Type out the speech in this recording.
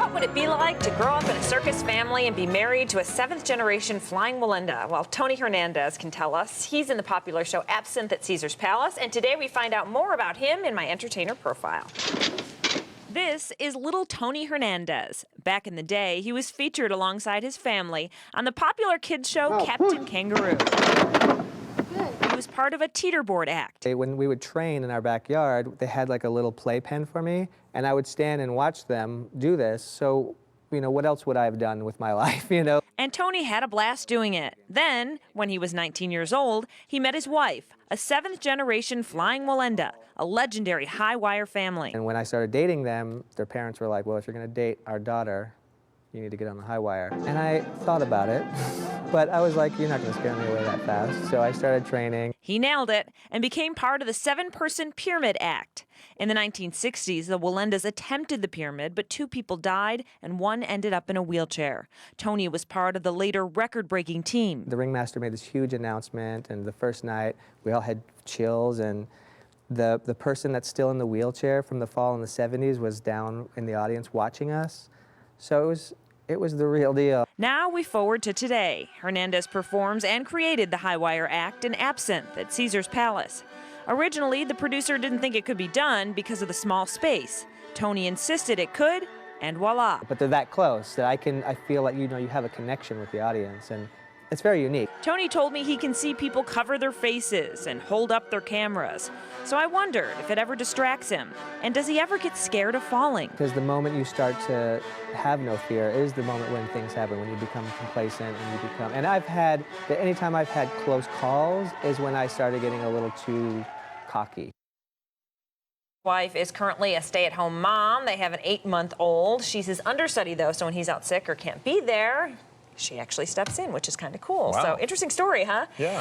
What would it be like to grow up in a circus family and be married to a seventh-generation flying Wallenda? Well, Tony Hernandez can tell us. He's in the popular show Absinthe at Caesar's Palace, and today we find out more about him in my entertainer profile. This is little Tony Hernandez. Back in the day, he was featured alongside his family on the popular kids show Captain Kangaroo. He was part of a teeterboard act. When we would train in our backyard, they had like a little playpen for me, and I would stand and watch them do this. So, what else would I have done with my life, And Tony had a blast doing it. Then, when he was 19 years old, he met his wife, a seventh-generation flying Wallenda, a legendary high-wire family. And when I started dating them, their parents were like, well, if you're going to date our daughter, you need to get on the high wire. And I thought about it, but I was like, you're not going to scare me away that fast. So I started training. He nailed it and became part of the seven-person pyramid act. In the 1960s, the Wallendas attempted the pyramid, but 2 people died and 1 ended up in a wheelchair. Tony was part of the later record-breaking team. The ringmaster made this huge announcement, and the first night, we all had chills, and the person that's still in the wheelchair from the fall in the 70s was down in the audience watching us. So it was the real deal. Now we forward to today. Hernandez performs and created the High Wire act in Absinthe at Caesar's Palace. Originally, the producer didn't think it could be done because of the small space. Tony insisted it could, and voila. But they're that close that I feel like, you have a connection with the audience, and it's very unique. Tony told me he can see people cover their faces and hold up their cameras. So I wondered if it ever distracts him. And does he ever get scared of falling? Because the moment you start to have no fear is the moment when things happen, when you become complacent and anytime I've had close calls is when I started getting a little too cocky. Wife is currently a stay-at-home mom. They have an 8-month-old. She's his understudy, though, so when he's out sick or can't be there, she actually steps in, which is kind of cool. Wow. So interesting story, huh? Yeah.